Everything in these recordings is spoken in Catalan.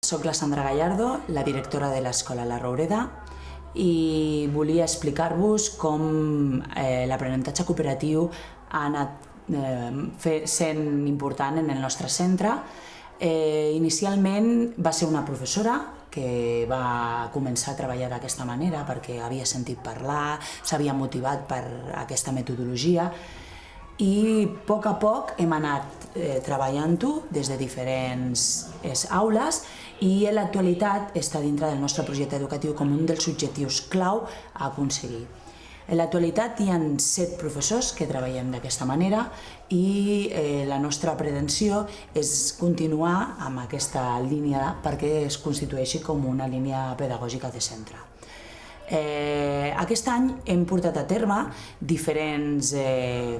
Soc la Sandra Gallardo, la directora de l'Escola La Roureda, i volia explicar-vos com l'aprenentatge cooperatiu ha anat sent important en el nostre centre. Inicialment va ser una professora que va començar a treballar d'aquesta manera perquè havia sentit parlar, s'havia motivat per aquesta metodologia, i a poc hem anat treballant-ho des de diferents aules i en l'actualitat està dintre del nostre projecte educatiu com un dels objectius clau a aconseguir. En l'actualitat hi ha 7 professors que treballem d'aquesta manera i la nostra pretensió és continuar amb aquesta línia perquè es constitueixi com una línia pedagògica de centre. Aquest any hem portat a terme diferents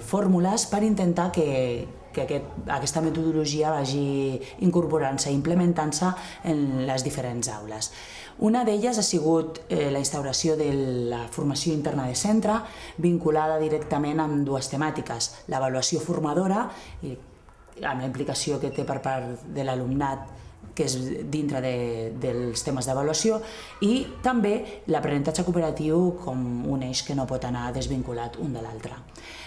fórmules per intentar que aquesta metodologia vagi incorporant-se i implementant-se en les diferents aules. Una d'elles ha sigut la instauració de la formació interna de centre vinculada directament amb 2 temàtiques: l'avaluació formadora, amb la implicació que té per part de l'alumnat que és dintre dels temes d'avaluació, i també l'aprenentatge cooperatiu com un eix que no pot anar desvinculat un de l'altre.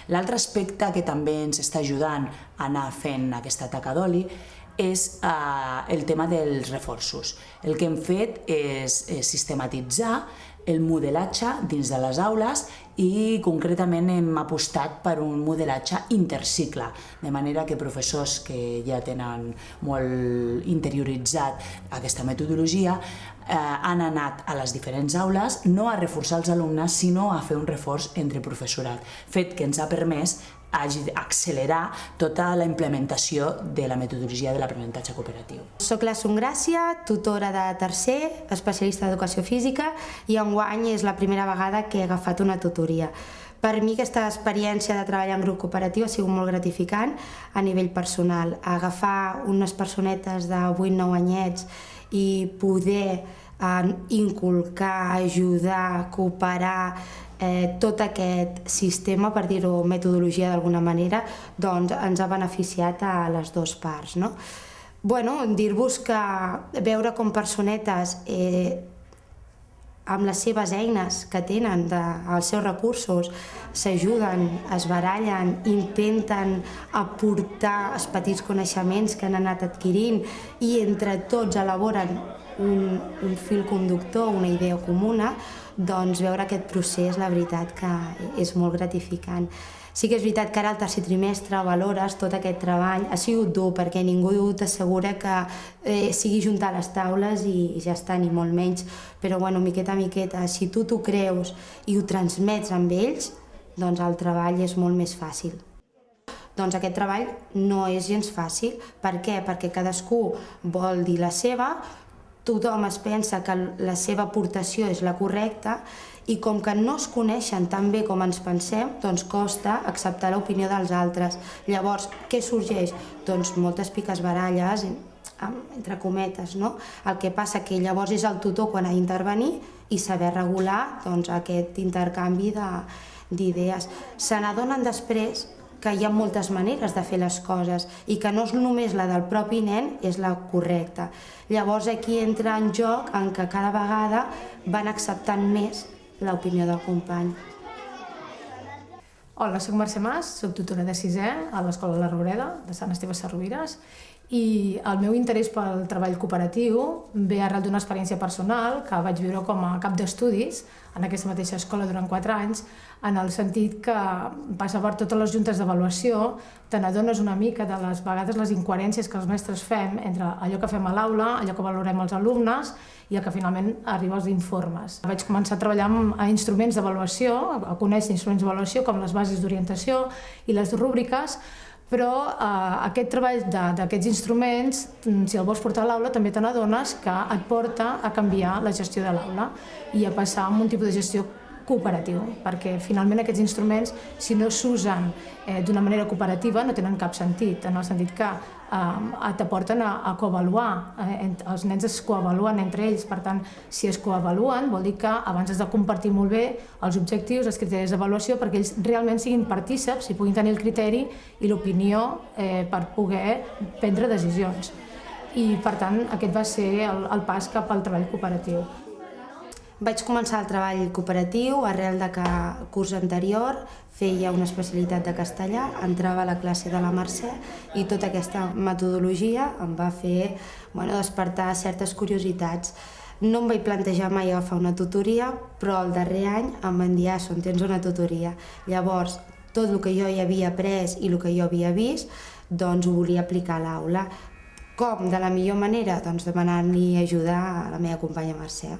L'altre aspecte que també ens està ajudant a anar fent aquesta taca d'oli és el tema dels reforços. El que hem fet és sistematitzar el modelatge dins de les aules i concretament hem apostat per un modelatge intercicle, de manera que professors que ja tenen molt interioritzat aquesta metodologia han anat a les diferents aules no a reforçar els alumnes sinó a fer un reforç entre professorat, fet que ens ha permès accelerar tota la implementació de la metodologia de l'aprenentatge cooperatiu. Soc la Sungràcia, tutora de tercer, especialista d'educació física, i enguany és la primera vegada que he agafat una tutoria. Per mi aquesta experiència de treballar en grup cooperatiu ha sigut molt gratificant a nivell personal. Agafar unes personetes de 8-9 anyets i poder inculcar, ajudar, cooperar, tot aquest sistema, per dir-ho metodologia d'alguna manera, doncs ens ha beneficiat a les 2 parts. Dir-vos que veure com personetes amb les seves eines que tenen, els seus recursos, s'ajuden, es barallen, intenten aportar els petits coneixements que han anat adquirint i entre tots elaboren un fil conductor, una idea comuna, doncs veure aquest procés, la veritat que és molt gratificant. Sí que és veritat que ara al tercer trimestre valores tot aquest treball. Ha sigut dur perquè ningú t'assegura que sigui juntar les taules i ja està, ni molt menys. Però miqueta a miqueta, si tu t'ho creus i ho transmets amb ells, doncs el treball és molt més fàcil. Doncs aquest treball no és gens fàcil. Per què? Perquè cadascú vol dir la seva, tothom es pensa que la seva aportació és la correcta i com que no es coneixen tan bé com ens pensem, doncs costa acceptar l'opinió dels altres. Llavors, què sorgeix? Doncs moltes picabaralles, entre cometes, no? El que passa que llavors és el tutor quan ha d'intervenir i saber regular aquest intercanvi d'idees. Se n'adonen després que hi ha moltes maneres de fer les coses i que no és només la del propi nen és la correcta. Llavors aquí entra en joc en què cada vegada van acceptant més l'opinió del company. Hola, soc Mercè Mas, soc tutora de 6è a l'Escola La Roureda de Sant Esteve Sesrovires i el meu interès pel treball cooperatiu ve arrel d'una experiència personal que vaig viure com a cap d'estudis en aquesta mateixa escola durant 4 anys, en el sentit que passa per totes les juntes d'avaluació, te n'adones una mica de les vegades les incoherències que els mestres fem entre allò que fem a l'aula, allò que valorem els alumnes i el que finalment arriba als informes. Vaig començar a treballar amb instruments d'avaluació, a conèixer instruments d'avaluació com les bases d'orientació i les rúbriques, però aquest treball d'aquests instruments, si el vols portar a l'aula, també te n'adones que et porta a canviar la gestió de l'aula i a passar a un tipus de gestió cooperatiu, perquè finalment aquests instruments, si no s'usen d'una manera cooperativa, no tenen cap sentit, en el sentit que t'aporten a coavaluar, els nens es coavaluen entre ells, per tant, si es coavaluen vol dir que abans has de compartir molt bé els objectius, els criteris d'avaluació, perquè ells realment siguin partíceps i puguin tenir el criteri i l'opinió per poder prendre decisions. i per tant aquest va ser el pas cap al treball cooperatiu. Vaig començar el treball cooperatiu arrel de que el curs anterior feia una especialitat de castellà, entrava a la classe de la Mercè i tota aquesta metodologia em va fer despertar certes curiositats. No em vaig plantejar mai agafar una tutoria, però el darrer any em van dir on tens una tutoria. Llavors, tot el que jo hi havia après i el que jo havia vist, doncs ho volia aplicar a l'aula. Com? De la millor manera? Doncs demanant-li ajuda a la meva companya Mercè.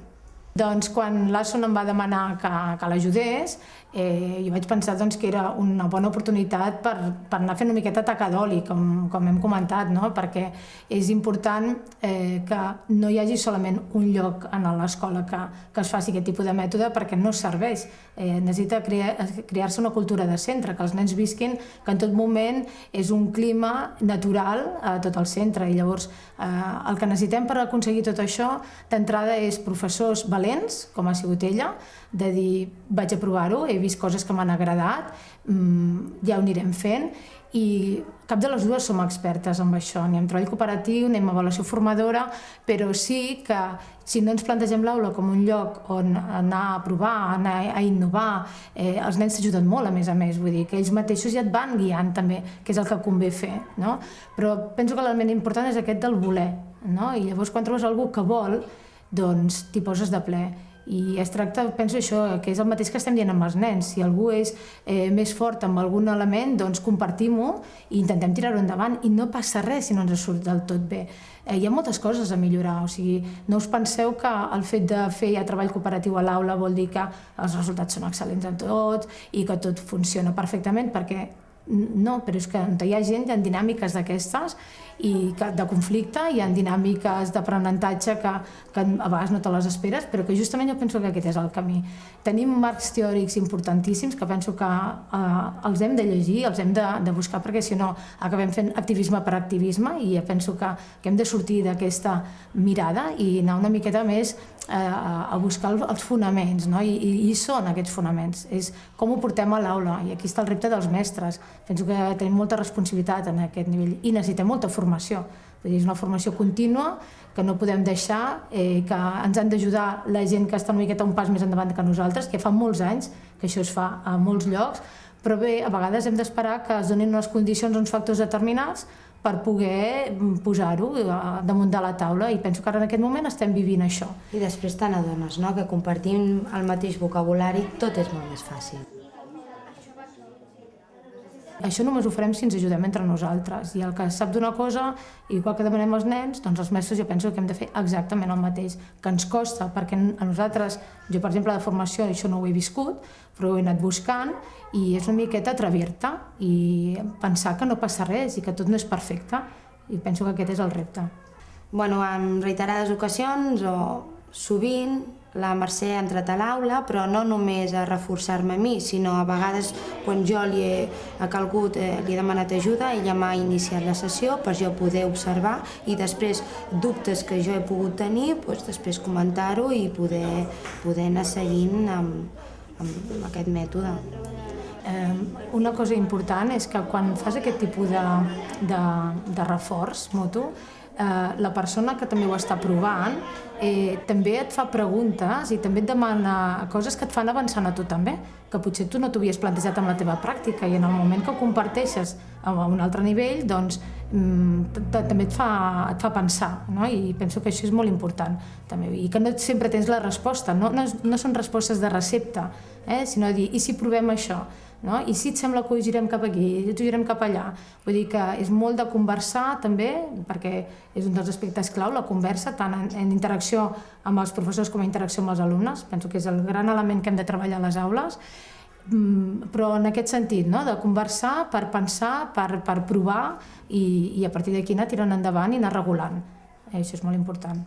Doncs quan l'Asson em va demanar que l'ajudés, jo vaig pensar que era una bona oportunitat per anar fent una miqueta taca d'oli, com hem comentat, no? Perquè és important que no hi hagi solament un lloc a l'escola que es faci aquest tipus de mètode, perquè no serveix. Necessita crear-se una cultura de centre, que els nens visquin que en tot moment és un clima natural a tot el centre. I llavors el que necessitem per aconseguir tot això d'entrada és professors valents, com ha sigut ella, de dir vaig a provar-ho, he vist coses que m'han agradat, ja ho anirem fent, i cap de les dues som expertes en això, ni en treball cooperatiu ni en avaluació formadora, però sí que si no ens plantegem l'aula com un lloc on anar a provar, anar a innovar, els nens t'ajuden molt, a més, vull dir que ells mateixos ja et van guiant també, que és el que convé fer, no? Però penso que l'element important és aquest del voler, no? I llavors quan trobes algú que vol, doncs t'hi poses de ple. I es tracta, penso això, que és el mateix que estem dient amb els nens. Si algú és més fort amb algun element, doncs compartim-ho i intentem tirar-ho endavant. I no passa res si no ens surt del tot bé. Hi ha moltes coses a millorar, o sigui, no us penseu que el fet de fer ja treball cooperatiu a l'aula vol dir que els resultats són excel·lents en tots i que tot funciona perfectament, perquè no, però és que on hi ha gent, hi ha dinàmiques d'aquestes i de conflicte, hi ha dinàmiques d'aprenentatge que a vegades no te les esperes, però que justament jo penso que aquest és el camí. Tenim marcs teòrics importantíssims que penso que els hem de llegir, els hem de buscar, perquè si no acabem fent activisme per activisme, i ja penso que hem de sortir d'aquesta mirada i anar una miqueta més a buscar els fonaments, no? I són aquests fonaments, és com ho portem a l'aula, i aquí està el repte dels mestres. Penso que tenim molta responsabilitat en aquest nivell i necessitem molta formació. Vull dir, és una formació contínua que no podem deixar, que ens han d'ajudar la gent que està una miqueta un pas més endavant que nosaltres, que fa molts anys que això es fa a molts llocs, però bé, a vegades hem d'esperar que es donin unes condicions, uns factors determinats per poder posar-ho damunt de la taula, i penso que ara en aquest moment estem vivint això. I després te n'adones, no?, que compartint el mateix vocabulari tot és molt més fàcil. Això només ho farem si ens ajudem entre nosaltres, i el que sap d'una cosa, igual que demanem als nens, doncs els mestres jo penso que hem de fer exactament el mateix, que ens costa, perquè a nosaltres, jo per exemple de formació això no ho he viscut, però ho he anat buscant, i és una miqueta atrevir-te i pensar que no passa res i que tot no és perfecte, i penso que aquest és el repte. Bueno, en reiterades ocasions o sovint la Mercè ha entrat a l'aula, però no només a reforçar-me a mi, sinó a vegades quan jo li he calgut, li he demanat ajuda, ella m'ha iniciat la sessió per jo poder observar i després dubtes que jo he pogut tenir, doncs després comentar-ho i poder anar seguint amb aquest mètode. Una cosa important és que quan fas aquest tipus de reforç mutu, la persona que també ho està provant també et fa preguntes i també et demana coses que et fan avançar a tu també, que potser tu no t'ho havies plantejat amb la teva pràctica, i en el moment que ho comparteixes a un altre nivell, doncs també et fa pensar, no? I penso que això és molt important també, i que no sempre tens la resposta, no són respostes de recepta, sinó dir, i si provem això? No? I si et sembla que ho girem cap aquí, i ho girem cap allà. Vull dir que és molt de conversar també, perquè és un dels aspectes clau, la conversa, tant en interacció amb els professors com en interacció amb els alumnes. Penso que és el gran element que hem de treballar a les aules, però en aquest sentit, no? De conversar per pensar, per provar, i a partir d'aquí anar tirant endavant i anar regulant. Això és molt important.